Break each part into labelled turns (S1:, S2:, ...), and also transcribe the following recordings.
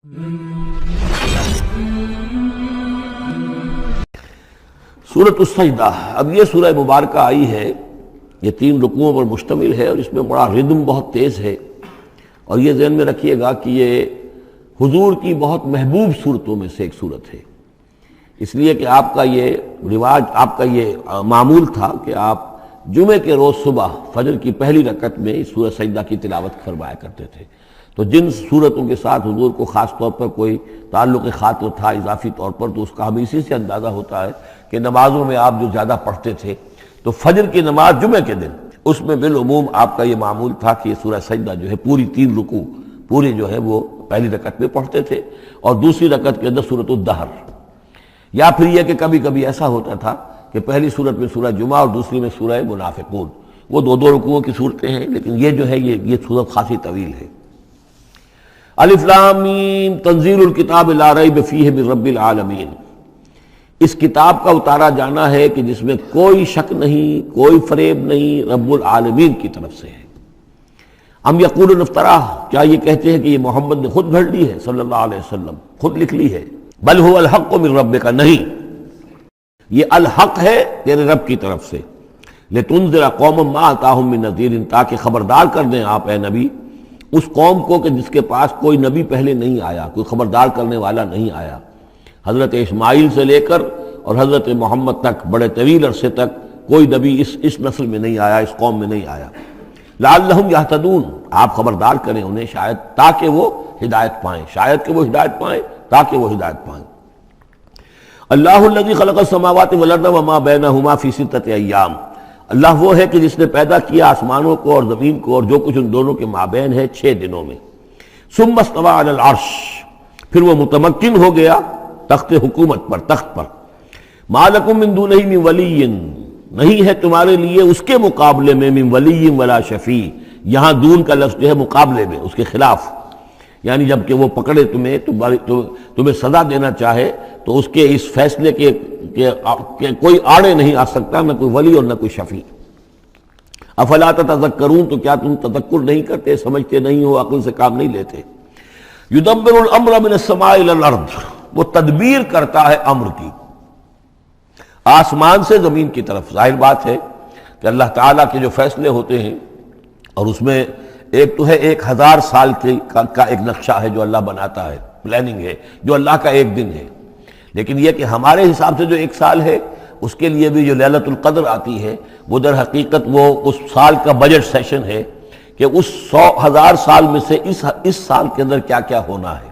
S1: سورۃ السجدہ، اب یہ سورہ مبارکہ آئی ہے، یہ 3 رکوعوں پر مشتمل ہے اور اس میں بڑا ردم بہت تیز ہے، اور یہ ذہن میں رکھیے گا کہ یہ حضور کی بہت محبوب صورتوں میں سے ایک صورت ہے، اس لیے کہ آپ کا یہ رواج، آپ کا یہ معمول تھا کہ آپ جمعے کے روز صبح فجر کی پہلی رکعت میں اس سورہ سجدہ کی تلاوت فرمایا کرتے تھے۔ تو جن صورتوں کے ساتھ حضور کو خاص طور پر کوئی تعلق خاطر تھا اضافی طور پر، تو اس کا ہمیں اسی سے اندازہ ہوتا ہے کہ نمازوں میں آپ جو زیادہ پڑھتے تھے، تو فجر کی نماز جمعے کے دن اس میں بالعموم آپ کا یہ معمول تھا کہ یہ سورہ سجدہ جو ہے پوری 3 رکوع پورے جو ہے وہ پہلی رکعت میں پڑھتے تھے، اور دوسری رکعت کے اندر سورۃ الدہر، یا پھر یہ کہ کبھی کبھی ایسا ہوتا تھا کہ پہلی سورت میں سورہ جمعہ اور دوسری میں سورہ منافقون، وہ 2 رکوعوں کی صورتیں ہیں، لیکن یہ جو ہے یہ سورت خاصی طویل ہے۔ الف لام میم تنزیل الکتاب لا ریب فیہ من رب العالمین، اس کتاب کا اتارا جانا ہے کہ جس میں کوئی شک نہیں، کوئی فریب نہیں، رب العالمین کی طرف سے ہے۔ ام یقولون افتراہ، کیا یہ کہتے ہیں کہ یہ محمد نے خود گھڑ لی ہے صلی اللہ علیہ وسلم، خود لکھ لی ہے؟ بل هو الحق من ربک، نہیں، یہ الحق ہے تیرے رب کی طرف سے۔ لتنذر قوما ما اتاہم من نذیر، تاکہ خبردار کر دیں آپ اے نبی اس قوم کو کہ جس کے پاس کوئی نبی پہلے نہیں آیا، کوئی خبردار کرنے والا نہیں آیا۔ حضرت اسماعیل سے لے کر اور حضرت محمد تک بڑے طویل عرصے تک کوئی نبی اس نسل میں نہیں آیا، اس قوم میں نہیں آیا۔ لعلہم یہتدون، آپ خبردار کریں انہیں شاید تاکہ وہ ہدایت پائیں، شاید کہ وہ ہدایت پائیں، تاکہ وہ ہدایت پائیں۔ اللہ الذی خلق السماوات والارض وما بینہما فی 6 ایام، اللہ وہ ہے کہ جس نے پیدا کیا آسمانوں کو اور زمین کو اور جو کچھ ان دونوں کے مابین ہے 6 دنوں میں۔ ثم استوى علی العرش، پھر وہ متمکن ہو گیا تخت حکومت پر، تخت پر۔ ما لکم من دونہ من ولی، نہیں ہے تمہارے لیے اس کے مقابلے میں من ولی ولا شفیع، یہاں دون کا لفظ جو ہے مقابلے میں، اس کے خلاف، یعنی جب کہ وہ پکڑے تمہیں سزا دینا چاہے تو اس کے اس فیصلے کے کوئی آڑے نہیں آ سکتا، نہ کوئی ولی اور نہ کوئی شفیع۔ افلا تتذکرون، تو کیا تم تذکر نہیں کرتے، سمجھتے نہیں ہو، عقل سے کام نہیں لیتے۔ یدبر الامر من السماء الى الارض، وہ تدبیر کرتا ہے امر کی آسمان سے زمین کی طرف۔ ظاہر بات ہے کہ اللہ تعالیٰ کے جو فیصلے ہوتے ہیں، اور اس میں ایک تو ہے 1000 سال کا ایک نقشہ ہے جو اللہ بناتا ہے، پلاننگ ہے، جو اللہ کا ایک دن ہے، لیکن یہ کہ ہمارے حساب سے جو 1 سال ہے، اس کے لیے بھی جو لیلۃ القدر آتی ہے، وہ در حقیقت وہ اس سال کا بجٹ سیشن ہے کہ اس 1000 سال میں سے اس سال کے اندر کیا کیا ہونا ہے۔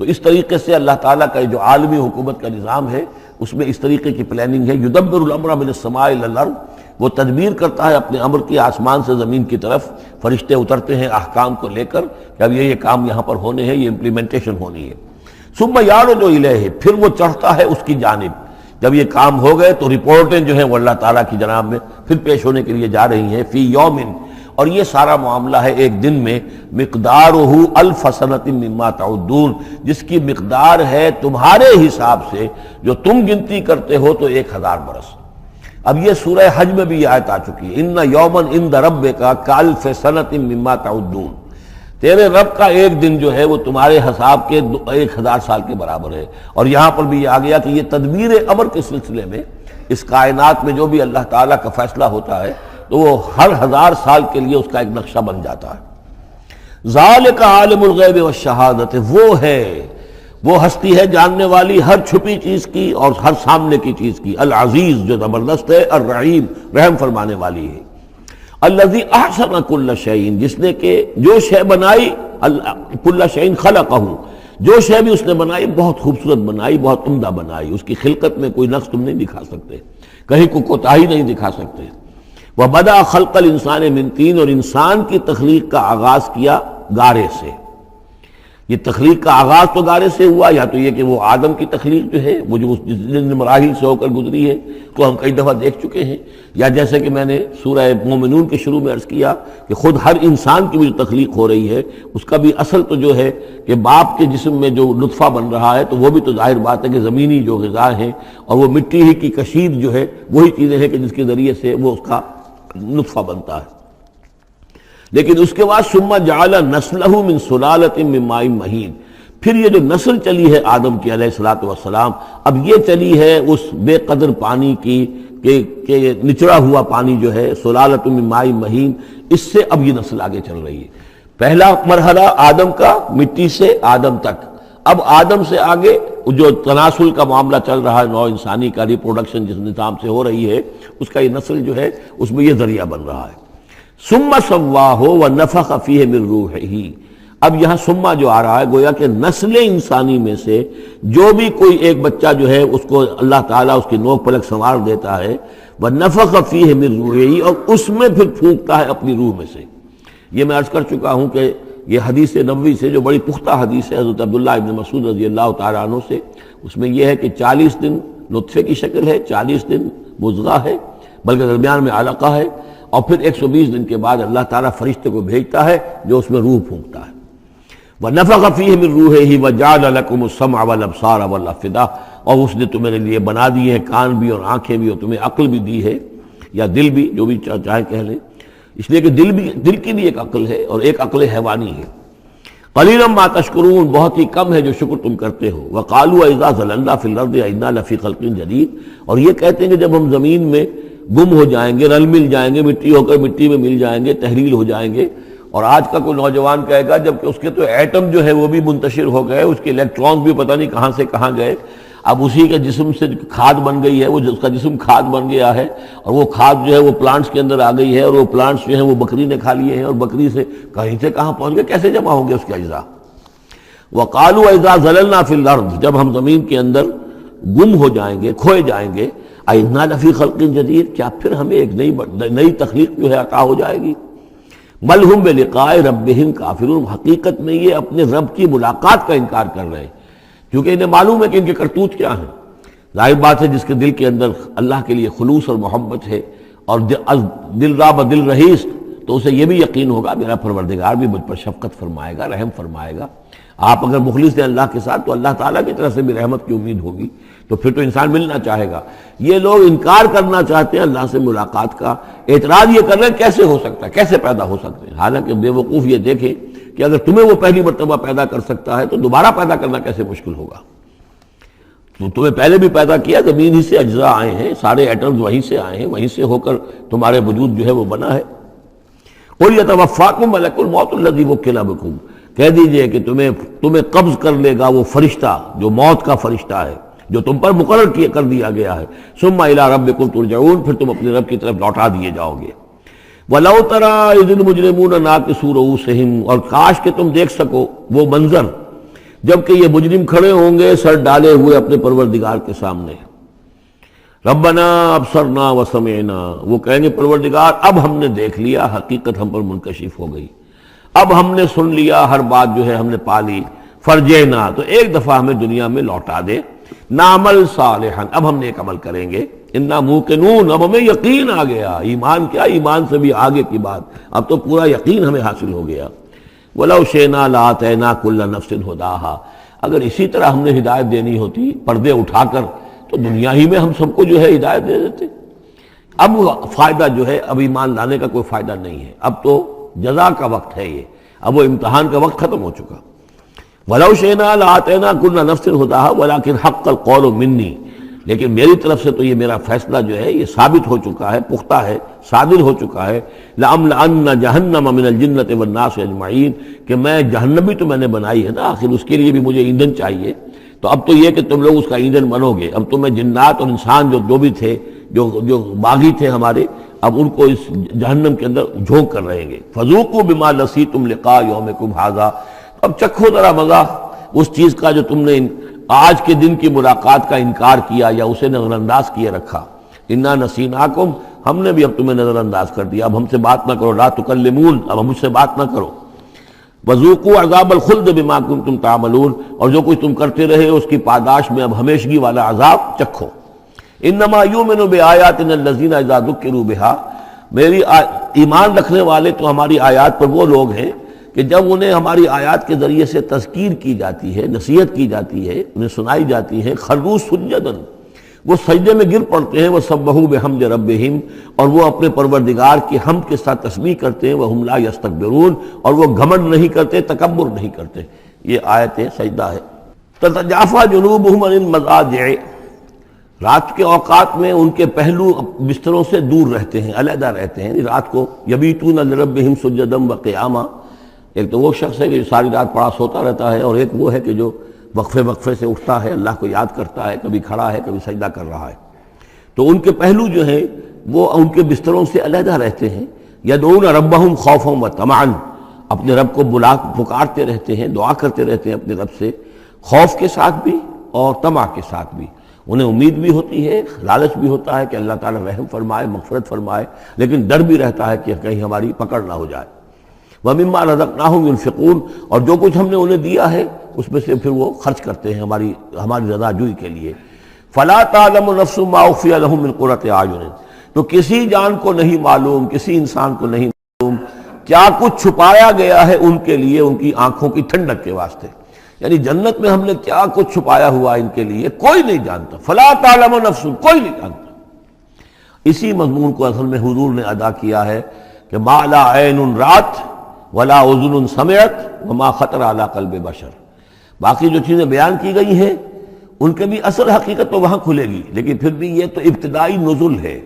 S1: تو اس طریقے سے اللہ تعالیٰ کا جو عالمی حکومت کا نظام ہے، اس میں اس طریقے کی پلاننگ ہے۔ یدبر الامر من السماء الى الارض، وہ تدبیر کرتا ہے اپنے امر کی آسمان سے زمین کی طرف، فرشتے اترتے ہیں احکام کو لے کر کہ اب یہ کام یہاں پر ہونے ہیں، یہ امپلیمنٹیشن ہونی ہے۔ ثم یعرج الیہ، پھر وہ چڑھتا ہے اس کی جانب، جب یہ کام ہو گئے تو رپورٹیں جو ہیں وہ اللہ تعالیٰ کی جناب میں پھر پیش ہونے کے لیے جا رہی ہیں۔ فی یوم، اور یہ سارا معاملہ ہے ایک دن میں، مقدارہ 1000 سنۃ مما تعدون، جس کی مقدار ہے تمہارے حساب سے جو تم گنتی کرتے ہو تو 1000 برس۔ اب یہ سورہ حج میں بھی یہ آیت آ چکی ہے، ان یوما عند ربک کالف سنۃ مما تعدون، تیرے رب کا ایک دن جو ہے وہ تمہارے حساب کے 1000 سال کے برابر ہے۔ اور یہاں پر بھی یہ آ گیا کہ یہ تدبیر امر کے سلسلے میں اس کائنات میں جو بھی اللہ تعالیٰ کا فیصلہ ہوتا ہے تو وہ ہر 1000 سال کے لیے اس کا ایک نقشہ بن جاتا ہے۔ ذالک عالم الغیب والشہادۃ، وہ ہے، وہ ہستی ہے جاننے والی ہر چھپی چیز کی اور ہر سامنے کی چیز کی، العزیز جو زبردست ہے، الرحیم رحم فرمانے والی ہے۔ الذی احسن کل شیء، جس نے کہ جو شے بنائی، کل شیء خلقہ، جو شے بھی اس نے بنائی بہت خوبصورت بنائی، بہت عمدہ بنائی، اس کی خلقت میں کوئی نقص تم نہیں دکھا سکتے، کہیں کوئی کوتاہی نہیں دکھا سکتے۔ وبدأ خلق الانسان من طین، اور انسان کی تخلیق کا آغاز کیا گارے سے۔ یہ تخلیق کا آغاز تو گارے سے ہوا، یا تو یہ کہ وہ آدم کی تخلیق جو ہے وہ جو جن مراحل سے ہو کر گزری ہے تو ہم کئی دفعہ دیکھ چکے ہیں، یا جیسے کہ میں نے سورہ مومنون کے شروع میں عرض کیا کہ خود ہر انسان کی بھی جو تخلیق ہو رہی ہے اس کا بھی اصل تو جو ہے کہ باپ کے جسم میں جو نطفہ بن رہا ہے تو وہ بھی تو ظاہر بات ہے کہ زمینی جو غذا ہیں اور وہ مٹی ہی کی کشید جو ہے وہی چیزیں ہیں کہ جس کے ذریعے سے وہ اس کا نطفہ بنتا ہے۔ لیکن اس کے بعد ثم جعل نسلہ من سلالۃ من ماء مہین، پھر یہ جو نسل چلی ہے آدم کی علیہ الصلوۃ والسلام، اب یہ چلی ہے اس بے قدر پانی کی کہ نچڑا ہوا پانی جو ہے سلالۃ من ماء مہین، اس سے اب یہ نسل آگے چل رہی ہے۔ پہلا مرحلہ آدم کا، مٹی سے آدم تک، اب آدم سے آگے جو تناسل کا معاملہ چل رہا ہے، نوع انسانی کا ریپروڈکشن جس نظام سے ہو رہی ہے، اس کا یہ نسل جو ہے اس میں یہ ذریعہ بن رہا ہے۔ ثم سواہ ونفخ فیہ من روحہ، اب یہاں سما جو آ رہا ہے گویا کہ نسل انسانی میں سے جو بھی کوئی ایک بچہ جو ہے اس کو اللہ تعالیٰ اس کی نوک پلک سنوار دیتا ہے، وَنَفَخَ فِيهِ مِن رُوحِهِ، اور اس میں پھر پھونکتا ہے اپنی روح میں سے۔ یہ میں عرض کر چکا ہوں کہ یہ حدیث نبوی سے جو بڑی پختہ حدیث ہے حضرت عبداللہ ابن مسعود رضی اللہ تعالیٰ عنہ سے، اس میں یہ ہے کہ 40 دن نطفے کی شکل ہے، 40 دن مضغہ ہے، بلکہ درمیان میں علقہ ہے، اور پھر 120 دن کے بعد اللہ تعالیٰ فرشتے کو بھیجتا ہے جو اس میں روح پھونکتا ہے۔ وَنَفَخَ فِيهِ مِن رُوحِهِ وَجَعَلَ لَكُمُ السَّمْعَ وَالْأَبْصَارَ وَالْأَفْئِدَةَ، اور اس نے تمہارے لیے بنا دیے ہیں کان بھی اور آنکھیں بھی، اور تمہیں عقل بھی دی ہے، یا دل بھی، جو بھی چاہے کہہ لیں، اس لیے کہ دل کی بھی ایک عقل ہے اور ایک عقل حیوانی ہے۔ قَلِيلًا مَا تَشْكُرُونَ، بہت ہی کم ہے جو شکر تم کرتے ہو۔ وَقَالُوا أَإِذَا ضَلَلْنَا فِي الْأَرْضِ أَإِنَّا لَفِي خَلْقٍ جَدِيدٍ، اور یہ کہتے ہیں کہ جب ہم زمین میں گم ہو جائیں گے، رل مل جائیں گے، مٹی ہو کر مٹی میں مل جائیں گے، تحلیل ہو جائیں گے۔ اور آج کا کوئی نوجوان کہے گا جبکہ اس کے تو ایٹم جو ہے وہ بھی منتشر ہو گئے، اس کے الیکٹرانز بھی پتہ نہیں کہاں سے کہاں گئے، اب اسی کے جسم سے کھاد بن گئی ہے، وہ اس کا جسم کھاد بن گیا ہے، اور وہ کھاد جو ہے وہ پلانٹس کے اندر آ گئی ہے، اور وہ پلانٹس جو ہیں وہ بکری نے کھا لیے ہیں، اور بکری سے کہیں سے کہاں پہنچ گئے، کیسے جمع ہوں گے اس کے اجزاء۔ وَقَالُوا إِذَا ضَلَلْنَا فِي الْأَرْضِ، جب ہم زمین کے اندر گم ہو جائیں گے، کھوئے جائیں گے، أَإِنَّا لَفِي خَلْقٍ جَدِيدٍ، کیا پھر ہمیں ایک نئی تخلیق جو ہے عطا ہو جائے گی۔ بل ہم بلقاء ربہم کافرون، حقیقت میں یہ اپنے رب کی ملاقات کا انکار کر رہے ہیں، کیونکہ انہیں معلوم ہے کہ ان کے کرتوت کیا ہیں۔ ظاہر بات ہے جس کے دل کے اندر اللہ کے لیے خلوص اور محبت ہے، اور دل را بدل رہیس، تو اسے یہ بھی یقین ہوگا میرا پروردگار بھی مجھ پر شفقت فرمائے گا، رحم فرمائے گا۔ آپ اگر مخلص ہیں اللہ کے ساتھ تو اللہ تعالیٰ کی طرف سے بھی رحمت کی امید ہوگی، تو پھر تو انسان ملنا چاہے گا۔ یہ لوگ انکار کرنا چاہتے ہیں اللہ سے ملاقات کا، اعتراض یہ کر رہے ہیں کیسے ہو سکتا ہے، کیسے پیدا ہو سکتے ہیں، حالانکہ بے وقوف یہ دیکھیں کہ اگر تمہیں وہ پہلی مرتبہ پیدا کر سکتا ہے تو دوبارہ پیدا کرنا کیسے مشکل ہوگا۔ تو تمہیں پہلے بھی پیدا کیا، زمین ہی سے اجزاء آئے ہیں، سارے ایٹمز وہیں سے آئے ہیں، وہیں سے ہو کر تمہارے وجود جو ہے وہ بنا ہے۔ قُلْ يَتَوَفَّاكُم مَلَكُ الْمَوْتِ الَّذِي وُكِّلَ بِكُم، کہہ دیجئے کہ تمہیں قبض کر لے گا وہ فرشتہ جو موت کا فرشتہ ہے، جو تم پر مقرر کر دیا گیا ہے۔ ثم الى ربکم ترجعون، پھر تم اپنے رب کی طرف لوٹا دیے جاؤ گے۔ وَلَوْ تَرَىٰ إِذِ الْمُجْرِمُونَ نَاكِسُو رُءُوسِهِمْ، اور کاش کہ تم دیکھ سکو وہ منظر جبکہ یہ مجرم کھڑے ہوں گے سر ڈالے ہوئے اپنے پروردگار کے سامنے۔ ربنا ابصرنا وسمعنا، وہ کہیں گے پروردگار اب ہم نے دیکھ لیا، حقیقت ہم پر منکشف ہو گئی، اب ہم نے سن لیا، ہر بات جو ہے ہم نے پا لی۔ فرجعنا، تو ایک دفعہ ہمیں دنیا میں لوٹا دے، نعمل صالحا، اب ہم نیک عمل کریں گے، انا موقنون، اب ہمیں یقین آ گیا۔ ایمان کیا، ایمان سے بھی آگے کی بات، اب تو پورا یقین ہمیں حاصل ہو گیا۔ وَلَوْ شِئْنَا لَآتَيْنَا كُلَّ نَفْسٍ هُدَاهَا، اگر اسی طرح ہم نے ہدایت دینی ہوتی پردے اٹھا کر تو دنیا ہی میں ہم سب کو جو ہے ہدایت دے دیتے۔ اب فائدہ جو ہے اب ایمان لانے کا کوئی فائدہ نہیں ہے، اب تو جزا کا وقت ہے، یہ اب وہ امتحان کا وقت ختم ہو چکا۔ وَلَوْ شِئْنَا لَآتَيْنَا كُلَّ نَفْسٍ هُدَاهَا وَلَكِنْ حَقَّ الْقَوْلُ مِنِّي، لیکن میری طرف سے تو یہ میرا فیصلہ جو ہے یہ ثابت ہو چکا ہے، پختہ ہے، صادر ہو چکا ہے۔ لَأَمْلَأَنَّ جَهَنَّمَ مِنَ الْجِنَّةِ وَالنَّاسِ أَجْمَعِينَ، کہ میں جہنم بھی تو میں نے بنائی ہے نا، آخر اس کے لیے بھی مجھے ایندھن چاہیے، تو اب تو یہ کہ تم لوگ اس کا ایندھن بنو گے، اب تو میں جنات اور انسان جو بھی تھے، جو باغی تھے ہمارے، اب ان کو اس جہنم کے اندر جھونک کر رہیں گے۔ فَذُوقُوا بِمَا نَسِيتُمْ لِقَاءَ يَوْمِكُمْ هَذَا، اب چکھو ذرا مزہ اس چیز کا جو تم نے آج کے دن کی ملاقات کا انکار کیا یا اسے نظر انداز کیے رکھا۔ انا نسیناکم، ہم نے بھی اب تمہیں نظر انداز کر دیا، اب ہم سے بات نہ کرو، لا تکلمون، اب ہم مجھ سے بات نہ کرو۔ وذوقوا عذاب الخلد بما کنتم تعملون، اور جو کچھ تم کرتے رہے اس کی پاداش میں اب ہمیشگی والا عذاب چکھو۔ انما یؤمن بآیاتنا الذین اذا ذکروا بها، میری ایمان رکھنے والے تو ہماری آیات پر وہ لوگ ہیں کہ جب انہیں ہماری آیات کے ذریعے سے تذکیر کی جاتی ہے، نصیحت کی جاتی ہے، انہیں سنائی جاتی ہے، خروا سجدا، وہ سجدے میں گر پڑتے ہیں، وسبحوا بحمد ربہم، اور وہ اپنے پروردگار کی حمد کے ساتھ تسبیح کرتے ہیں، وہم لا یستکبرون، اور وہ گھمنڈ نہیں کرتے، تکبر نہیں کرتے۔ یہ آیت سجدہ ہے۔ تتجافا جنوبہم عن المضاجع، رات کے اوقات میں ان کے پہلو بستروں سے دور رہتے ہیں، علیحدہ رہتے ہیں، رات کو یبیتون لربہم سجدا وقیاما۔ ایک تو وہ شخص ہے کہ جو ساری رات پڑا سوتا رہتا ہے، اور ایک وہ ہے کہ جو وقفے وقفے سے اٹھتا ہے، اللہ کو یاد کرتا ہے، کبھی کھڑا ہے کبھی سجدہ کر رہا ہے۔ تو ان کے پہلو جو ہیں وہ ان کے بستروں سے علیحدہ رہتے ہیں۔ یدعون ربہم خوفا وطمعا، اپنے رب کو پکارتے رہتے ہیں، دعا کرتے رہتے ہیں اپنے رب سے، خوف کے ساتھ بھی اور طمع کے ساتھ بھی۔ انہیں امید بھی ہوتی ہے، لالچ بھی ہوتا ہے کہ اللہ تعالیٰ رحم فرمائے، مغفرت فرمائے، لیکن ڈر بھی رہتا ہے کہ کہیں ہماری پکڑ نہ ہو جائے۔ وَمِمَّا رَزَقْنَاهُمْ يُنْفِقُونَ، اور جو کچھ ہم نے انہیں دیا ہے اس میں سے پھر وہ خرچ کرتے ہیں ہماری رضا جوئی کے لیے۔ فَلَا تَعْلَمُ نَفْسٌ مَّا أُخْفِيَ لَهُم مِّن قُرَّةِ أَعْيُنٍ، تو کسی جان کو نہیں معلوم، کسی انسان کو نہیں معلوم کیا کچھ چھپایا گیا ہے ان کے لیے ان کی آنکھوں کی ٹھنڈک کے واسطے۔ یعنی جنت میں ہم نے کیا کچھ چھپایا ہوا ان کے لیے کوئی نہیں جانتا۔ فَلَا تَعْلَمُ نَفْسٌ، کوئی نہیں جانتا۔ اسی مضمون کو اصل میں حضور نے ادا کیا ہے کہ مَا لَا عَيْنٌ رَأَتْ وَلَا أُذُنٌ سَمِعَتْ وَمَا خَطَرَ عَلَىٰ قَلْبِ بَشَرٍ۔ باقی جو چیزیں بیان کی گئی ہیں ان کے بھی اصل حقیقت تو وہاں کھلے گی، لیکن پھر بھی یہ تو ابتدائی نزل ہے،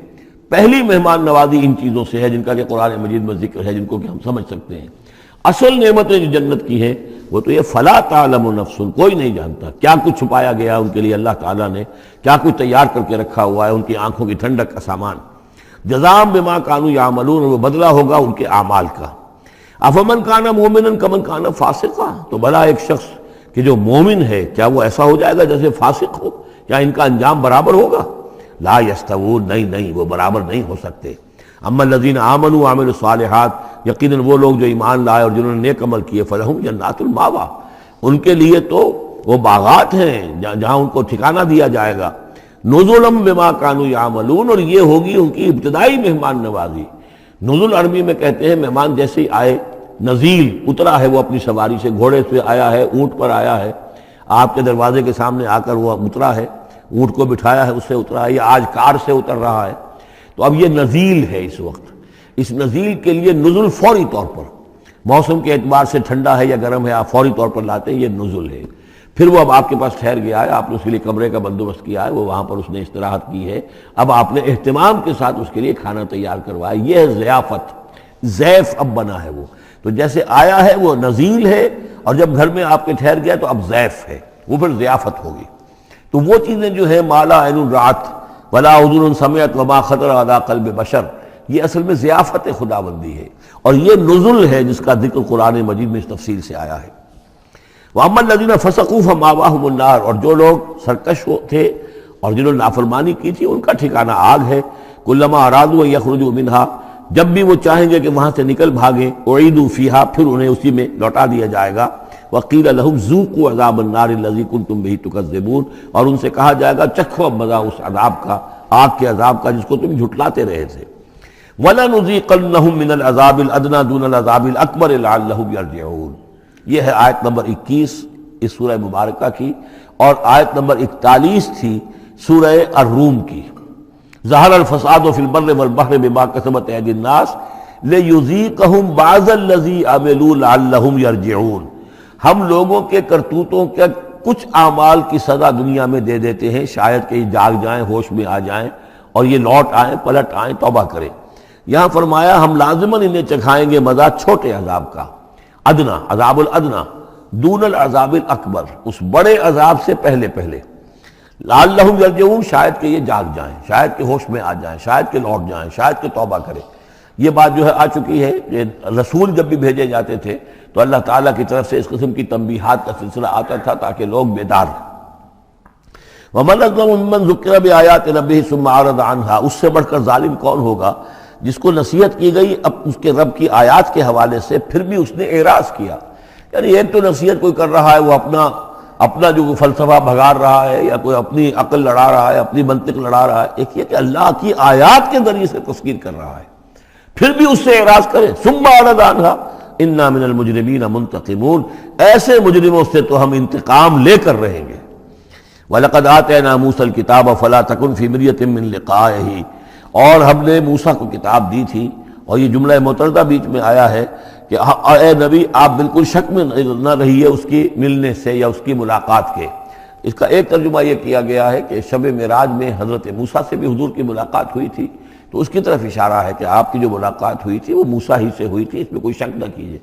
S1: پہلی مہمان نوازی ان چیزوں سے ہے جن کا کہ قرآن مجید میں ذکر ہے، جن کو کہ ہم سمجھ سکتے ہیں۔ اصل نعمتیں جو جنت کی ہیں وہ تو یہ فلا تعلم نفس، کوئی نہیں جانتا کیا کچھ چھپایا گیا ان کے لیے، اللہ تعالیٰ نے کیا کچھ تیار کر کے رکھا ہوا ہے ان کی آنکھوں کی ٹھنڈک کا سامان۔ جزاء بما كانوا يعملون، وہ بدلہ ہوگا ان کے اعمال کا۔ افمن کان مومنا کمن کان فاسقا، تو بھلا ایک شخص کہ جو مومن ہے کیا وہ ایسا ہو جائے گا جیسے فاسق ہو؟ کیا ان کا انجام برابر ہوگا؟ لا یستوون، نہیں وہ برابر نہیں ہو سکتے۔ اما الذین آمنوا وعملوا الصالحات، یقیناً وہ لوگ جو ایمان لائے اور جنہوں نے نیک عمل کیے، فلہم جنات الماوا، ان کے لیے تو وہ باغات ہیں جہاں ان کو ٹھکانہ دیا جائے گا۔ نزلا بما كانوا يعملون، اور یہ ہوگی ان کی ابتدائی مہمان نوازی۔ نزل عربی میں کہتے ہیں مہمان جیسے ہی آئے، نزیل اترا ہے وہ اپنی سواری سے، گھوڑے سے آیا ہے، اونٹ پر آیا ہے، آپ کے دروازے کے سامنے آ کر وہ اترا ہے، اونٹ کو بٹھایا ہے، اس سے اترا ہے، یا آج کار سے اتر رہا ہے۔ تو اب یہ نزیل ہے اس وقت، اس نزیل کے لیے نزل فوری طور پر، موسم کے اعتبار سے ٹھنڈا ہے یا گرم ہے، آپ فوری طور پر لاتے ہیں، یہ نزل ہے۔ پھر وہ اب آپ کے پاس ٹھہر گیا ہے، آپ نے اس کے لیے کمرے کا بندوبست کیا ہے، وہ وہاں پر اس نے استراحت کی ہے، اب آپ نے اہتمام کے ساتھ اس کے لیے کھانا تیار کروایا، یہ ہے ضیافت، ضیف اب بنا ہے وہ۔ تو جیسے آیا ہے وہ نزیل ہے، اور جب گھر میں آپ کے ٹھہر گیا تو اب ضیف ہے، وہ پھر ضیافت ہوگی۔ تو وہ چیزیں جو ہیں ما لا عین رأت ولا اذن سمعت وما خطر علی قلب بشر، یہ اصل میں ضیافت خداوندی ہے، اور یہ نزل ہے جس کا ذکر قرآن مجید میں اس تفصیل سے آیا ہے۔ وَأَمَّا الَّذِينَ فَسَقُوا فَمَأْوَاهُمُ النَّارُ، اور جو لوگ سرکش تھے اور جنہوں نے نافرمانی کی تھی ان کا ٹھکانہ آگ ہے۔ كُلَّمَا أَرَادُوا أَن يَخْرُجُوا مِنْهَا، جب بھی وہ چاہیں گے کہ وہاں سے نکل بھاگیں، اُعِیدُوا فِيهَا، پھر انہیں اسی میں لوٹا دیا جائے گا۔ وَقِيلَ لَهُمْ ذُوقُوا عَذَابَ النَّارِ الَّذِي كُنتُم بِهِ تُكَذِّبُونَ، اور ان سے کہا جائے گا چکھو اب مزہ اس عذاب کا، آگ کے عذاب کا جس کو تم جھٹلاتے رہے تھے۔ وَلَنُذِيقَنَّهُم مِّنَ الْعَذَابِ الْأَدْنَىٰ دُونَ الْعَذَابِ الْأَكْبَرِ لَعَلَّهُمْ يَرْجِعُونَ۔ یہ ہے آیت نمبر 21 اس سورہ مبارکہ کی، اور آیت نمبر 41 تھی سورہ الروم کی۔ ظہر الفساد فی البر والبحر بما کسبت ایدی الناس لیذیقہم بعض الذی عملوا لعلہم یرجعون، ہم لوگوں کے کرتوتوں کے کچھ اعمال کی سزا دنیا میں دے دیتے ہیں، شاید کہ یہ جاگ جائیں، ہوش میں آ جائیں اور یہ لوٹ آئیں، پلٹ آئیں، توبہ کریں۔ یہاں فرمایا ہم لازماً انہیں چکھائیں گے مزہ چھوٹے عذاب کا، ادنا، عذاب الادنا، دون العذاب الاکبر، اس بڑے عذاب سے پہلے لعلہم یرجعون، شاید کہ یہ جاگ جائیں، شاید کہ ہوش میں آ جائیں، شاید کہ لوٹ جائیں، شاید کہ توبہ کریں۔ یہ بات جو ہے آ چکی ہے کہ رسول جب بھی بھیجے جاتے تھے تو اللہ تعالیٰ کی طرف سے اس قسم کی تنبیہات کا سلسلہ آتا تھا تاکہ لوگ بیدار رہیں۔ وَمَنْ أَظْلَمُ مِمَّنْ ذُكِّرَ بِآيَاتِ رَبِّهِ ثُمَّ أَعْرَضَ عَنْهَا، اس سے بڑھ کر ظالم کون ہوگا جس کو نصیحت کی گئی اب اس کے رب کی آیات کے حوالے سے پھر بھی اس نے اعراض کیا۔ یعنی ایک تو نصیحت کوئی کر رہا ہے وہ اپنا جو فلسفہ بھگار رہا ہے یا کوئی اپنی عقل لڑا رہا ہے، اپنی منطق لڑا رہا ہے، ایک یہ کہ اللہ کی آیات کے ذریعے سے تذکیر کر رہا ہے، پھر بھی اس سے اعراض کرے۔ ثم اعرض عنها انا من المجرمین منتقمون، ایسے مجرموں سے تو ہم انتقام لے کر رہیں گے۔ وَلَقَدْ آتَيْنَا مُوسَى الْكِتَابَ فَلَا تَكُنْ فِي مِرْيَةٍ مِّن لِقَائِهِ، اور ہم نے موسیٰ کو کتاب دی تھی، اور یہ جملہ متردہ بیچ میں آیا ہے کہ اے نبی آپ بالکل شک میں نہ رہیے اس کی ملنے سے یا اس کی ملاقات کے۔ اس کا ایک ترجمہ یہ کیا گیا ہے کہ شب معراج میں حضرت موسیٰ سے بھی حضور کی ملاقات ہوئی تھی، تو اس کی طرف اشارہ ہے کہ آپ کی جو ملاقات ہوئی تھی وہ موسیٰ ہی سے ہوئی تھی، اس میں کوئی شک نہ کیجیے۔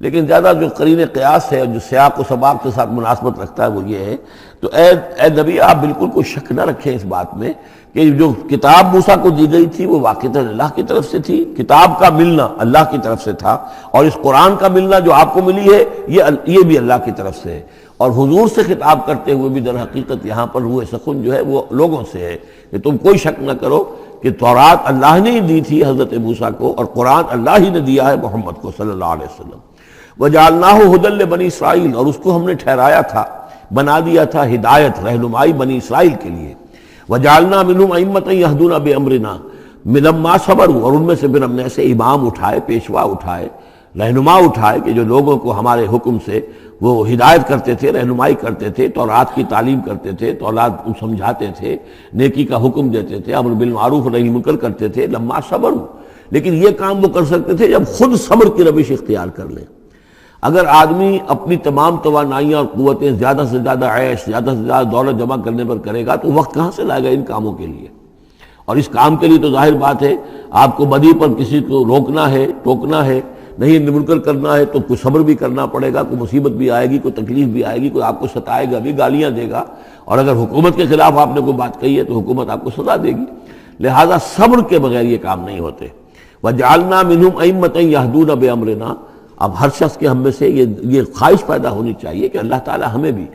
S1: لیکن زیادہ جو قرین قیاس ہے اور جو سیاق و سباق کے ساتھ مناسبت رکھتا ہے وہ یہ ہے، تو اے نبی آپ بالکل کوئی شک نہ رکھیں اس بات میں کہ جو کتاب موسیٰ کو دی گئی تھی وہ واقعتاً اللہ کی طرف سے تھی، کتاب کا ملنا اللہ کی طرف سے تھا، اور اس قرآن کا ملنا جو آپ کو ملی ہے یہ بھی اللہ کی طرف سے ہے۔ اور حضور سے خطاب کرتے ہوئے بھی در حقیقت یہاں پر روح سخن جو ہے وہ لوگوں سے ہے کہ تم کوئی شک نہ کرو کہ تورات اللہ نے ہی دی تھی حضرت موسیٰ کو، اور قرآن اللہ ہی نے دیا ہے محمد کو صلی اللہ علیہ وسلم۔ وَجَعَلْنَاهُ هُدًى لِّبَنِي اسرائیل، اور اس کو ہم نے ٹھہرایا تھا، بنا دیا تھا ہدایت، رہنمائی بنی اسرائیل کے لیے۔ وَجَعَلْنَا مِنْهُمْ أَئِمَّةً يَهْدُونَ بِأَمْرِنَا لَمَّا صَبَرُوا، اور ان میں سے پھر ہم نے ایسے امام اٹھائے، پیشوا اٹھائے، رہنما اٹھائے کہ جو لوگوں کو ہمارے حکم سے وہ ہدایت کرتے تھے، رہنمائی کرتے تھے، تورات کی تعلیم کرتے تھے، تورات کو سمجھاتے تھے، نیکی کا حکم دیتے تھے، امر بالمعروف نہی منکر کرتے تھے۔ لما صبروا، لیکن یہ کام وہ کر سکتے تھے جب خود صبر کی روش اختیار کر لیں۔ اگر آدمی اپنی تمام توانائیاں اور قوتیں زیادہ سے زیادہ عیش، زیادہ سے زیادہ دولت جمع کرنے پر کرے گا تو وقت کہاں سے لائے گا ان کاموں کے لیے؟ اور اس کام کے لیے تو ظاہر بات ہے آپ کو بدی پر کسی کو روکنا ہے، ٹوکنا ہے، نہیں منکر کرنا ہے تو کوئی صبر بھی کرنا پڑے گا، کوئی مصیبت بھی آئے گی، کوئی تکلیف بھی آئے گی، کوئی آپ کو ستائے گا بھی، گالیاں دے گا، اور اگر حکومت کے خلاف آپ نے کوئی بات کہی ہے تو حکومت آپ کو سزا دے گی۔ لہذا صبر کے بغیر یہ کام نہیں ہوتے۔ وَجَعَلْنَا مِنْهُمْ أَئِمَّةً يَهْدُونَ بِأَمْرِنَا، اب ہر شخص کے ہم میں سے یہ خواہش پیدا ہونی چاہیے کہ اللہ تعالی ہمیں بھی،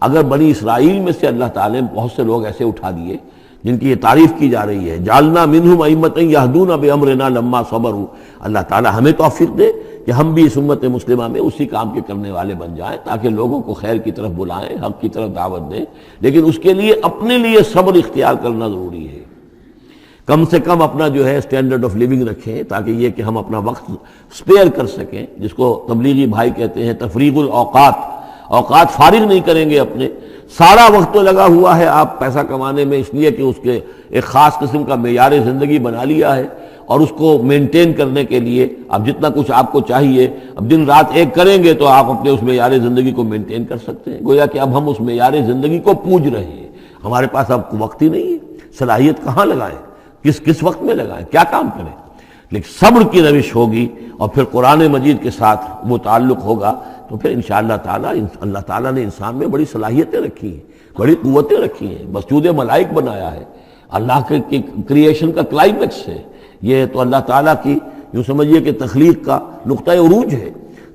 S1: اگر بنی اسرائیل میں سے اللہ تعالی نے بہت سے لوگ ایسے اٹھا دیے جن کی یہ تعریف کی جا رہی ہے، جعلنا منہم ائمۃ یہدون بامرنا لما صبروا، اللہ تعالی ہمیں توفیق دے کہ ہم بھی اس امت مسلمہ میں اسی کام کے کرنے والے بن جائیں، تاکہ لوگوں کو خیر کی طرف بلائیں، حق کی طرف دعوت دیں، لیکن اس کے لیے اپنے لیے صبر اختیار کرنا ضروری ہے۔ کم سے کم اپنا جو ہے اسٹینڈرڈ آف لیونگ رکھیں، تاکہ یہ کہ ہم اپنا وقت سپیئر کر سکیں، جس کو تبلیغی بھائی کہتے ہیں تفریغ الاوقات، اوقات فارغ نہیں کریں گے اپنے، سارا وقت تو لگا ہوا ہے آپ پیسہ کمانے میں، اس لیے کہ اس کے ایک خاص قسم کا معیار زندگی بنا لیا ہے، اور اس کو مینٹین کرنے کے لیے اب جتنا کچھ آپ کو چاہیے اب دن رات ایک کریں گے تو آپ اپنے اس معیار زندگی کو مینٹین کر سکتے ہیں۔ گویا کہ اب ہم اس معیار زندگی کو پوج رہے ہیں، ہمارے پاس اب وقت ہی نہیں ہے، صلاحیت کہاں لگائیں، کس وقت میں لگائیں، کیا کام کریں۔ لیکن صبر کی روش ہوگی اور پھر قرآن مجید کے ساتھ وہ تعلق ہوگا تو پھر انشاءاللہ تعالی اللہ تعالیٰ نے انسان میں بڑی صلاحیتیں رکھی ہیں، بڑی قوتیں رکھی ہیں، مسجود ملائک بنایا ہے، اللہ کے کریشن کا کلائمیکس ہے یہ، تو اللہ تعالیٰ کی یوں سمجھیے کہ تخلیق کا نقطہ عروج ہے،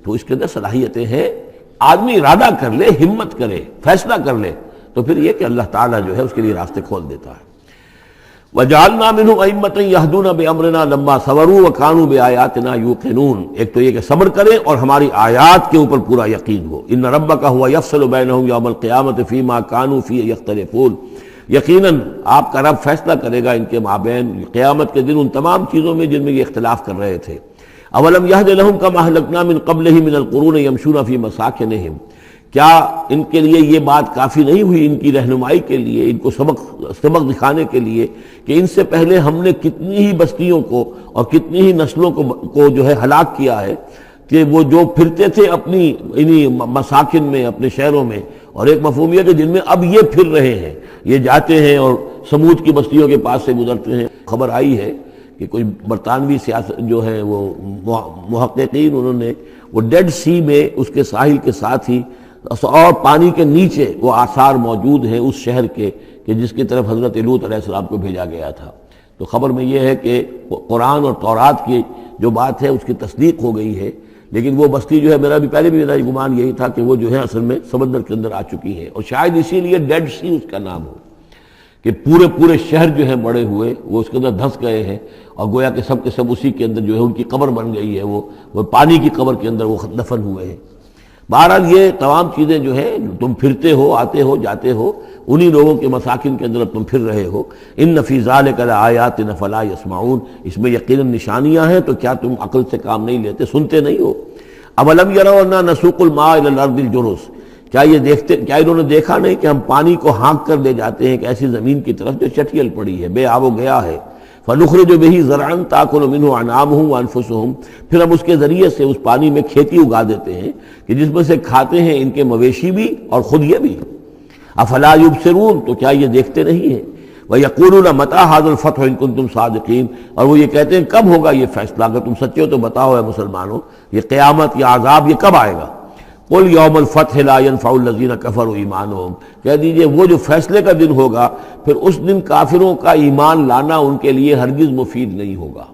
S1: تو اس کے اندر صلاحیتیں ہیں۔ آدمی ارادہ کر لے، ہمت کرے، فیصلہ کر لے تو پھر یہ کہ اللہ تعالیٰ جو ہے اس کے لیے راستے کھول دیتا ہے۔ وَجَعَلْنَا مِنْهُمْ أَئِمَّةً يَهْدُونَ بِأَمْرِنَا لَمَّا صَبَرُوا وَكَانُوا بِآيَاتِنَا يُوقِنُونَ، ایک تو یہ کہ صبر کریں اور ہماری آیات کے اوپر پورا یقین ہو۔ إِنَّ رَبَّكَ هُوَ يَفْصِلُ بَيْنَهُمْ يَوْمَ الْقِيَامَةِ فِيمَا كَانُوا فِيهِ يَخْتَلِفُونَ، یقیناً آپ کا رب فیصلہ کرے گا ان کے مابین قیامت کے دن ان تمام چیزوں میں جن میں یہ اختلاف کر رہے تھے۔ أَوَلَمْ يَهْدِ لَهُمْ كَمَا أَهْلَكْنَا مِنْ قَبْلِهِمْ مِنَ الْقُرُونِ يَمْشُونَ فِي مَسَاكِنِهِمْ، کیا ان کے لیے یہ بات کافی نہیں ہوئی، ان کی رہنمائی کے لیے، ان کو سبق دکھانے کے لیے کہ ان سے پہلے ہم نے کتنی ہی بستیوں کو اور کتنی ہی نسلوں کو جو ہے ہلاک کیا ہے، کہ وہ جو پھرتے تھے اپنی انہی مساکن میں، اپنے شہروں میں، اور ایک مفہوم یہ کہ جن میں اب یہ پھر رہے ہیں، یہ جاتے ہیں اور سمود کی بستیوں کے پاس سے گزرتے ہیں۔ خبر آئی ہے کہ کوئی برطانوی سیاست جو ہے وہ محققین، انہوں نے وہ ڈیڈ سی میں اس کے ساحل کے ساتھ ہی اور پانی کے نیچے وہ آثار موجود ہیں اس شہر کے کہ جس کی طرف حضرت لوط علیہ السلام کو بھیجا گیا تھا۔ تو خبر میں یہ ہے کہ قرآن اور تورات کی جو بات ہے اس کی تصدیق ہو گئی ہے، لیکن وہ بستی جو ہے میرا بھی گمان یہی تھا کہ وہ جو ہے اصل میں سمندر کے اندر آ چکی ہے، اور شاید اسی لیے ڈیڈ سی اس کا نام ہو کہ پورے شہر جو ہیں بڑے ہوئے وہ اس کے اندر دھنس گئے ہیں، اور گویا کہ سب کے سب اسی کے اندر جو ہے ان کی قبر بن گئی ہے، وہ پانی کی قبر کے اندر وہ دفن ہوئے ہیں۔ بہرحال یہ تمام چیزیں جو ہے تم پھرتے ہو، آتے ہو، جاتے ہو، انہی لوگوں کے مساکن کے اندر تم پھر رہے ہو۔ ان فی ذلک لآیات فلا یسمعون، اس میں یقیناً نشانیاں ہیں تو کیا تم عقل سے کام نہیں لیتے، سنتے نہیں ہو۔ اولم یروا انا نسوق الماء الی الارض الجرز، کیا انہوں نے دیکھا نہیں کہ ہم پانی کو ہانک کر لے جاتے ہیں ایک ایسی زمین کی طرف جو چٹیل پڑی ہے، بے آب و گیا ہے۔ فنخرج به زرعا تاکل منه انعامهم وانفسهم، پھر ہم اس کے ذریعے سے اس پانی میں کھیتی اگا دیتے ہیں کہ جس میں سے کھاتے ہیں ان کے مویشی بھی اور خود یہ بھی۔ افلا یبصرون، تو کیا یہ دیکھتے نہیں ہیں؟ وَيَقُولُونَ مَتَىٰ هَٰذَا الْفَتْحُ إِن كُنتُمْ صَادِقِينَ، اور وہ یہ کہتے ہیں کب ہوگا یہ فیصلہ، اگر تم سچے ہو تو بتاؤ اے مسلمانوں، یہ قیامت یا عذاب یہ کب آئے گا؟ قُلْ يَوْمَ الْفَتْحِ لَا يَنفَعُ الَّذِينَ كَفَرُوا إِيمَانُهُمْ، کہہ دیجئے وہ جو فیصلے کا دن ہوگا پھر اس دن کافروں کا ایمان لانا ان کے لیے ہرگز مفید نہیں ہوگا۔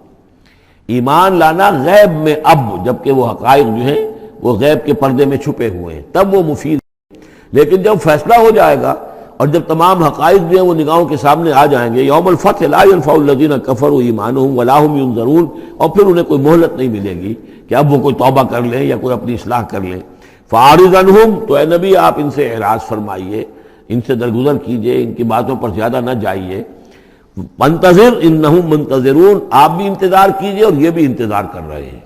S1: ایمان لانا غیب میں، اب جبکہ وہ حقائق جو ہیں وہ غیب کے پردے میں چھپے ہوئے ہیں تب وہ مفید ہے، لیکن جب فیصلہ ہو جائے گا اور جب تمام حقائق جو ہیں وہ نگاہوں کے سامنے آ جائیں گے، یوم الفتح لا ينفع الذین کفروا ایمانہم ولا هم ینظرون، اور پھر انہیں کوئی مہلت نہیں ملے گی کہ اب وہ کوئی توبہ کر لیں یا کوئی اپنی اصلاح کر لیں۔ فاعرض عنہم، تو اے نبی آپ ان سے اعراض فرمائیے، ان سے درگزر کیجئے، ان کی باتوں پر زیادہ نہ جائیے۔ منتظر انہم منتظرون، آپ بھی انتظار کیجئے اور یہ بھی انتظار کر رہے ہیں۔